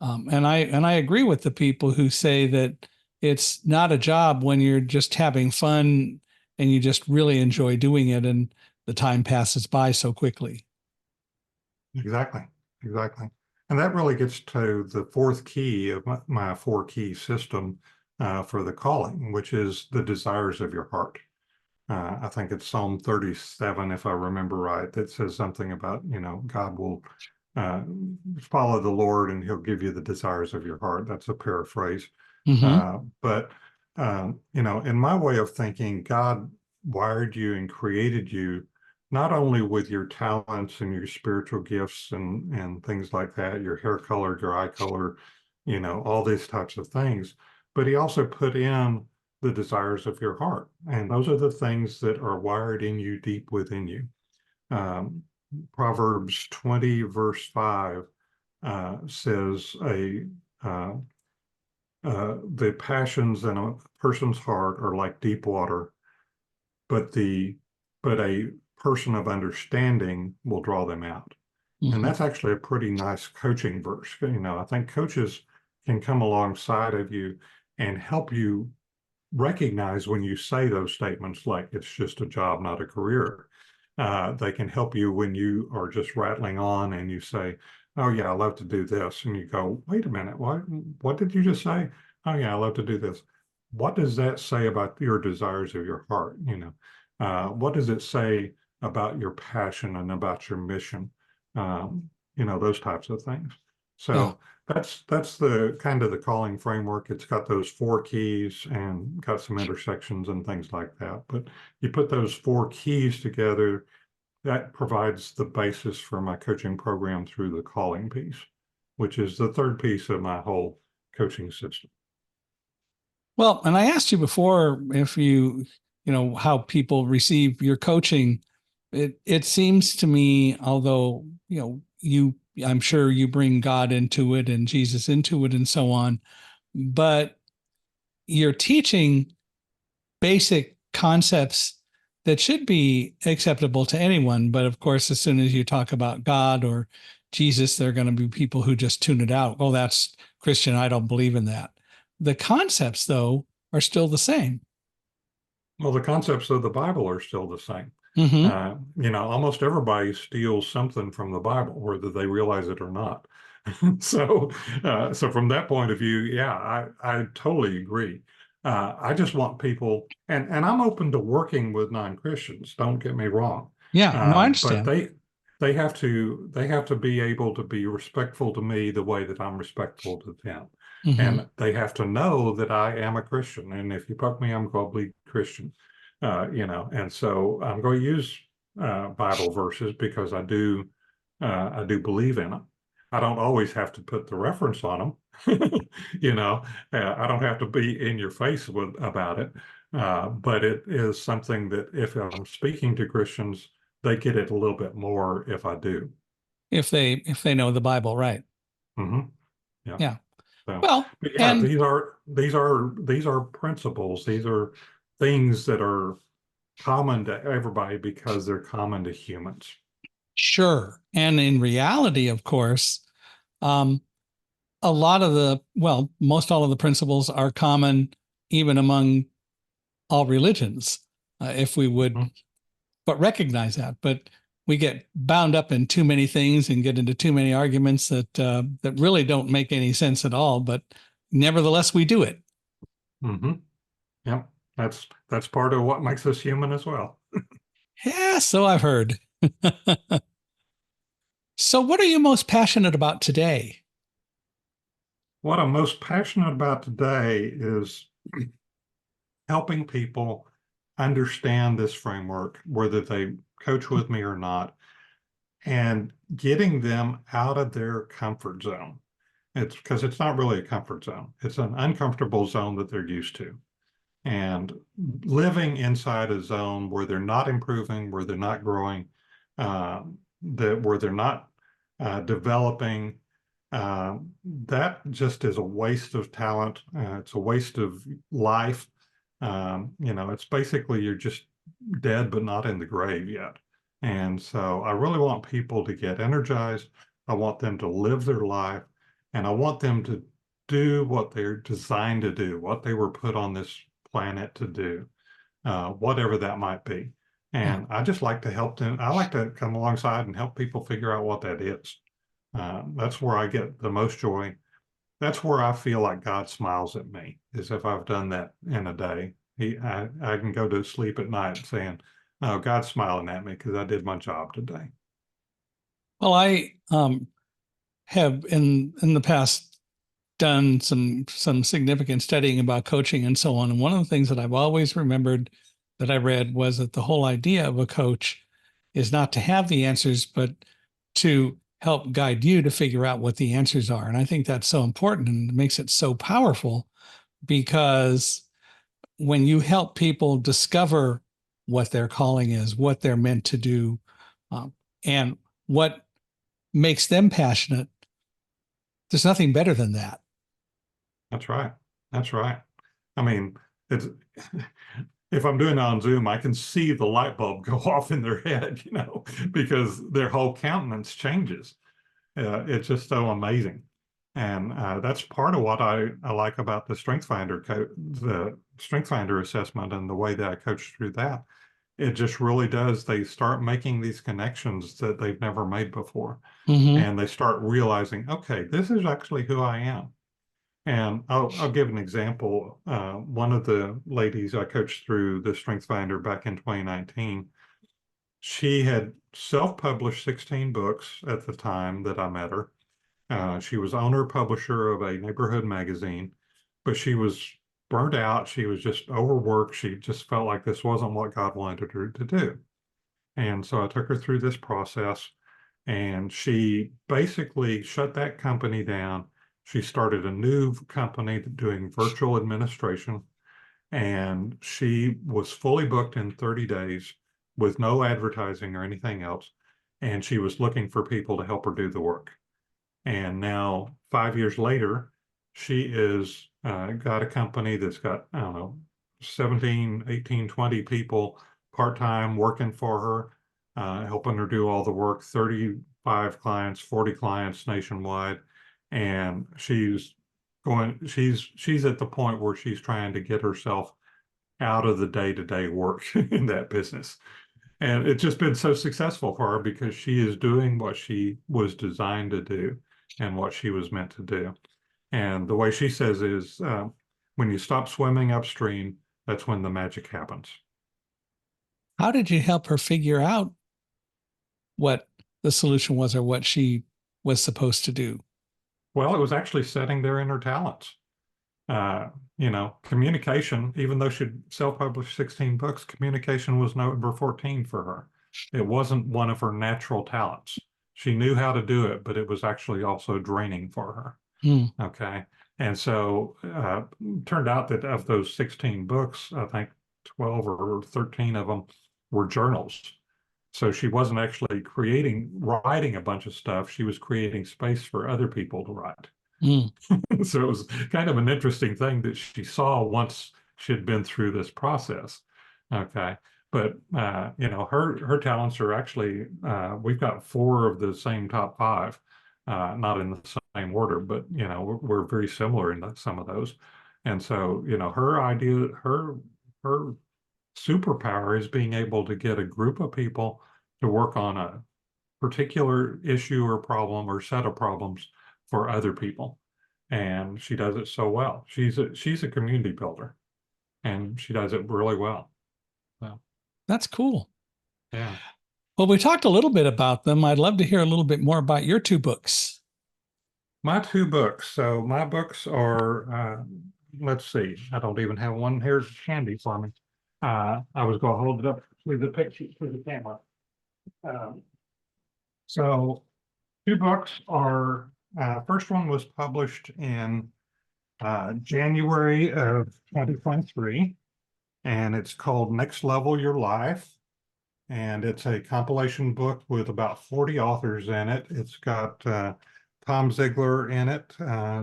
Speaker 1: And I agree with the people who say that it's not a job when you're just having fun and you just really enjoy doing it, and the time passes by so quickly.
Speaker 2: Exactly. And that really gets to the fourth key of my four key system for the calling, which is the desires of your heart. I think it's Psalm 37, if I remember right, that says something about, God will follow the Lord and he'll give you the desires of your heart. That's a paraphrase. But in my way of thinking, God wired you and created you not only with your talents and your spiritual gifts and things like that, your hair color, your eye color, all these types of things, but he also put in the desires of your heart. And those are the things that are wired in you, deep within you. Proverbs 20, verse 5 says the passions in a person's heart are like deep water, but a person of understanding will draw them out. And that's actually a pretty nice coaching verse. I think coaches can come alongside of you and help you recognize when you say those statements like it's just a job, not a career. They can help you when you are just rattling on and you say, oh yeah, I love to do this. And you go, wait a minute, what did you just say? Oh yeah, I love to do this. What does that say about your desires of your heart? What does it say about your passion and about your mission? Those types of things.
Speaker 1: Yeah.
Speaker 2: So that's the kind of the calling framework. It's got those 4 keys and got some intersections and things like that. But you put those 4 keys together, that provides the basis for my coaching program through the calling piece, which is the third piece of my whole coaching system.
Speaker 1: Well, and I asked you before if how people receive your coaching. It seems to me, although, I'm sure you bring God into it and Jesus into it and so on, but you're teaching basic concepts that should be acceptable to anyone. But of course, as soon as you talk about God or Jesus, there are going to be people who just tune it out. Oh, that's Christian. I don't believe in that. The concepts, though, are still the same.
Speaker 2: Well, the concepts of the Bible are still the same.
Speaker 1: Mm-hmm.
Speaker 2: Almost everybody steals something from the Bible, whether they realize it or not. So from that point of view, yeah, I totally agree. I just want people, and I'm open to working with non-Christians. Don't get me wrong.
Speaker 1: Yeah, no, I
Speaker 2: But
Speaker 1: understand.
Speaker 2: they have to be able to be respectful to me the way that I'm respectful to them.
Speaker 1: Mm-hmm.
Speaker 2: And they have to know that I am a Christian. And if you poke me, I'm going to bleed Christian. And so I'm going to use Bible verses because I do believe in them. I don't always have to put the reference on them. I don't have to be in your face about it. But it is something that if I'm speaking to Christians, they get it a little bit more if I do.
Speaker 1: If they know the Bible, right?
Speaker 2: Mm-hmm. Yeah.
Speaker 1: Yeah.
Speaker 2: So,
Speaker 1: Well,
Speaker 2: but yeah,
Speaker 1: and
Speaker 2: these are principles. These are things that are common to everybody because they're common to humans.
Speaker 1: sure. And in reality, of course, um, most all of the principles are common even among all religions, if we would
Speaker 2: Mhm.
Speaker 1: but recognize that. But we get bound up in too many things and get into too many arguments that really don't make any sense at all. But nevertheless, we do it.
Speaker 2: Mm-hmm. Yep. That's part of what makes us human as well.
Speaker 1: Yeah, so I've heard. So, what are you most passionate about today?
Speaker 2: What I'm most passionate about today is helping people understand this framework, whether they coach with me or not, and getting them out of their comfort zone. It's because it's not really a comfort zone. It's an uncomfortable zone that they're used to. And living inside a zone where they're not improving, where they're not growing, where they're not developing, that just is a waste of talent. It's a waste of life. It's basically you're just dead, but not in the grave yet. And so I really want people to get energized. I want them to live their life, and I want them to do what they're designed to do, what they were put on this planet to do, whatever that might be. And I just like to help them. I like to come alongside and help people figure out what that is. That's where I get the most joy. That's where I feel like God smiles at me, is if I've done that in a day. I can go to sleep at night saying, "Oh, God's smiling at me because I did my job today."
Speaker 1: Well, I have in the past done some significant studying about coaching and so on. And one of the things that I've always remembered that I read was that the whole idea of a coach is not to have the answers, but to help guide you to figure out what the answers are. And I think that's so important and it makes it so powerful because when you help people discover what their calling is, what they're meant to do, and what makes them passionate, there's nothing better than that.
Speaker 2: That's right. That's right. I mean, it's if I'm doing it on Zoom, I can see the light bulb go off in their head, because their whole countenance changes. It's just so amazing. And that's part of what I like about the the Strength Finder assessment and the way that I coach through that. It just really does. They start making these connections that they've never made before.
Speaker 1: Mm-hmm.
Speaker 2: And they start realizing, okay, this is actually who I am. And I'll give an example. One of the ladies I coached through the Strength Finder back in 2019, she had self-published 16 books at the time that I met her. She was owner publisher of a neighborhood magazine, but she was burnt out. She was just overworked. She just felt like this wasn't what God wanted her to do. And so I took her through this process, and she basically shut that company down. She started a new company doing virtual administration, and she was fully booked in 30 days with no advertising or anything else. And she was looking for people to help her do the work. And now 5 years later, she is got a company that's got, I don't know, 17, 18, 20 people part-time working for her, helping her do all the work, 35 clients, 40 clients nationwide. And she's at the point where she's trying to get herself out of the day-to-day work in that business. And it's just been so successful for her because she is doing what she was designed to do and what she was meant to do. And the way she says is, when you stop swimming upstream, that's when the magic happens.
Speaker 1: How did you help her figure out what the solution was or what she was supposed to do?
Speaker 2: Well, it was actually setting their inner talents. Communication, even though she'd self-published 16 books, communication was number 14 for her. It wasn't one of her natural talents. She knew how to do it, but it was actually also draining for her.
Speaker 1: Mm.
Speaker 2: Okay. And so turned out that of those 16 books, I think 12 or 13 of them were journals. So she wasn't actually writing a bunch of stuff. She was creating space for other people to write.
Speaker 1: Mm.
Speaker 2: So it was kind of an interesting thing that she saw once she had been through this process. Okay. But her talents are actually we've got 4 of the same top 5, not in the same order, but we're very similar in some of those. And so her superpower is being able to get a group of people to work on a particular issue or problem or set of problems for other people. And she does it so well. She's a community builder, and she does it really well. So,
Speaker 1: That's cool.
Speaker 2: yeah.
Speaker 1: Well, we talked a little bit about them. I'd love to hear a little bit more about your 2 books.
Speaker 2: My 2 books. So my books are, let's see, I don't even have one here handy for me. I was going to hold it up with the picture to the camera. So 2 books are, first one was published in January of 2023, and it's called Next Level Your Life. And it's a compilation book with about 40 authors in it. It's got Tom Ziegler in it,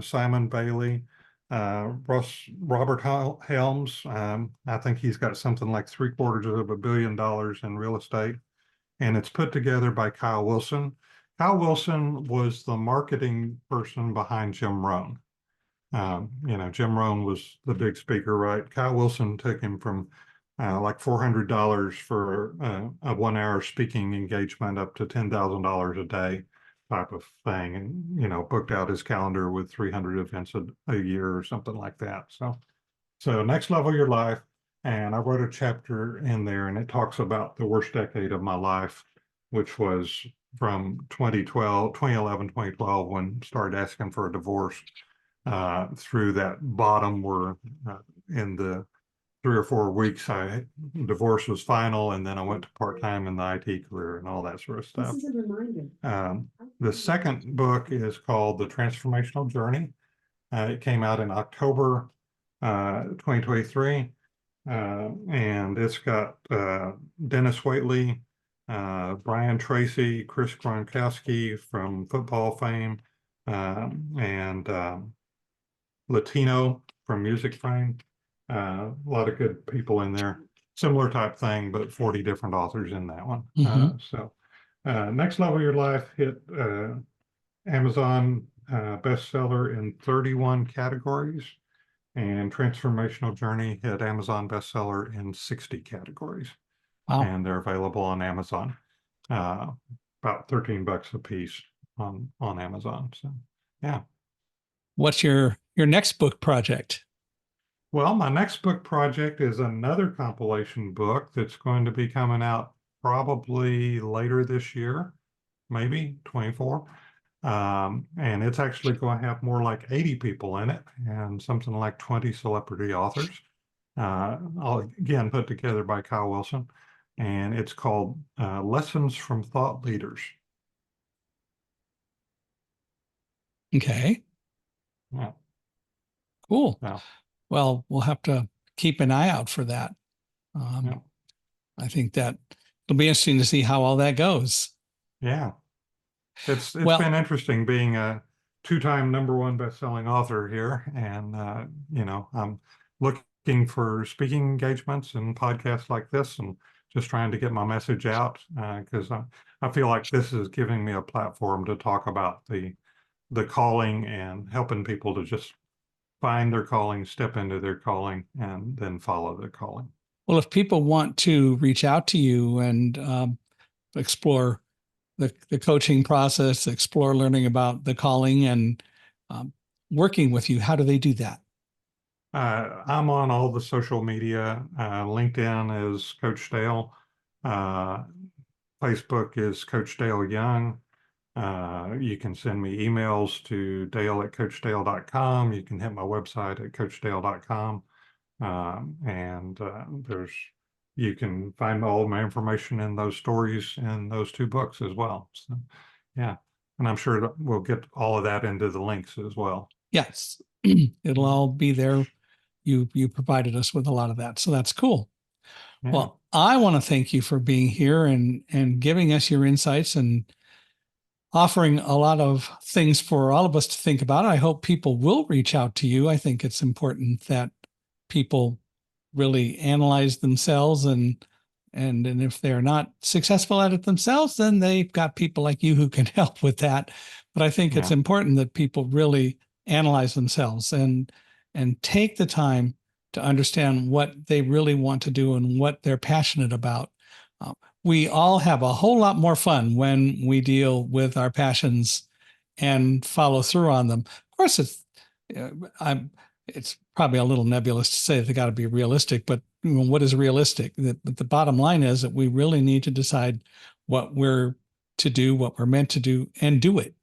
Speaker 2: Simon Bailey, Robert Helms. I think he's got something like $750 million in real estate. And it's put together by Kyle Wilson. Kyle Wilson was the marketing person behind Jim Rohn. Jim Rohn was the big speaker, right? Kyle Wilson took him from like $400 for a 1-hour speaking engagement up to $10,000 a day type of thing, and booked out his calendar with 300 events a year or something like that. So Next Level Your Life, and I wrote a chapter in there, and it talks about the worst decade of my life, which was from 2011, 2012, when I started asking for a divorce, through that bottom where in the 3 or 4 weeks, divorce was final, and then I went to part-time in the IT career and all that sort of stuff.
Speaker 3: This is a reminder.
Speaker 2: The second book is called The Transformational Journey. It came out in October 2023, and it's got Dennis Waitley, Brian Tracy, Chris Gronkowski from football fame, and Latino from music fame. A lot of good people in there. Similar type thing, but 40 different authors in that one.
Speaker 1: Mhm.
Speaker 2: Next Level Your Life hit Amazon bestseller in 31 categories, and Transformational Journey hit Amazon bestseller in 60 categories.
Speaker 1: Wow.
Speaker 2: And they're available on Amazon. About $13 a piece on Amazon. So yeah.
Speaker 1: What's your next book project?
Speaker 2: Well, my next book project is another compilation book that's going to be coming out probably later this year, maybe 24. And it's actually going to have more like 80 people in it and something like 20 celebrity authors. All again put together by Kyle Wilson. And it's called Lessons from Thought Leaders.
Speaker 1: Okay,
Speaker 2: Yeah.
Speaker 1: cool.
Speaker 2: Yeah.
Speaker 1: Well, we'll have to keep an eye out for that.
Speaker 2: Yeah.
Speaker 1: I think that it'll be interesting to see how all that goes.
Speaker 2: Yeah. It's
Speaker 1: Well,
Speaker 2: been interesting being a two-time #1 best-selling author here. And, I'm looking for speaking engagements and podcasts like this and just trying to get my message out because I feel like this is giving me a platform to talk about the calling and helping people to just find their calling, step into their calling, and then follow their calling.
Speaker 1: well, if people want to reach out to you and explore the coaching process, explore learning about the calling and working with you, how do they do that?
Speaker 2: I'm on all the social media. LinkedIn is Coach Dale. Facebook is Coach Dale Young. You can send me emails to dale@coachdale.com. You can hit my website at coachdale.com. You can find all my information in those stories in those two books as well. So, yeah. And I'm sure we'll get all of that into the links as well.
Speaker 1: Yes, it'll all be there. You provided us with a lot of that, so that's cool.
Speaker 2: Yeah.
Speaker 1: Well, I want to thank you for being here and giving us your insights and offering a lot of things for all of us to think about. I hope people will reach out to you. I think it's important that people really analyze themselves and if they're not successful at it themselves, then they've got people like you who can help with that. But I think it's important that people really analyze themselves and take the time to understand what they really want to do and what they're passionate about. We all have a whole lot more fun when we deal with our passions and follow through on them. Of course, it's probably a little nebulous to say they got to be realistic, but what is realistic? The bottom line is that we really need to decide what we're to do, what we're meant to do, and do it.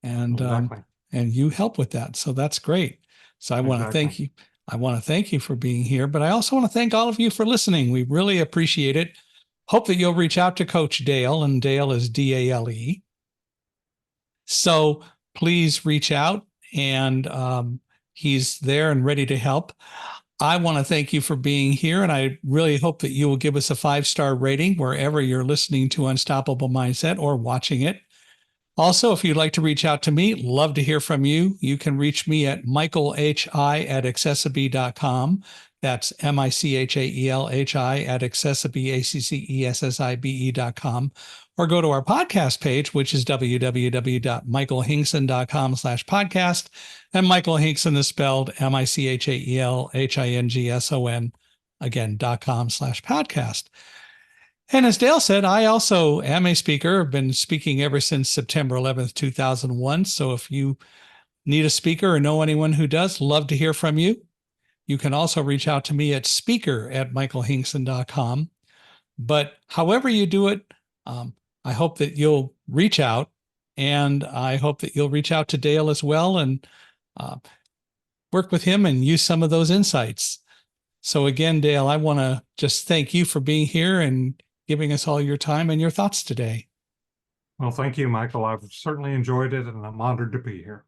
Speaker 1: And
Speaker 2: exactly.
Speaker 1: And you help with that, so that's great. So I want to thank you. I want to thank you for being here, but I also want to thank all of you for listening. We really appreciate it. Hope that you'll reach out to Coach Dale, and Dale is Dale. So please reach out, and he's there and ready to help. I want to thank you for being here, and I really hope that you will give us a 5-star rating wherever you're listening to Unstoppable Mindset or watching it. Also, if you'd like to reach out to me, love to hear from you. You can reach me at michaelhi@accessibe.com. That's michaelhi@accessibe.com. Or go to our podcast page, which is www.michaelhingson.com/podcast. And Michael Hingson is spelled MICHAELHINGSON, again, .com/podcast. And as Dale said, I also am a speaker. I've been speaking ever since September 11th, 2001. So if you need a speaker or know anyone who does, love to hear from you. You can also reach out to me at speaker@michaelhingson.com. But however you do it, I hope that you'll reach out, and I hope that you'll reach out to Dale as well and work with him and use some of those insights. So again, Dale, I want to just thank you for being here and giving us all your time and your thoughts today.
Speaker 2: Well, thank you, Michael. I've certainly enjoyed it, and I'm honored to be here.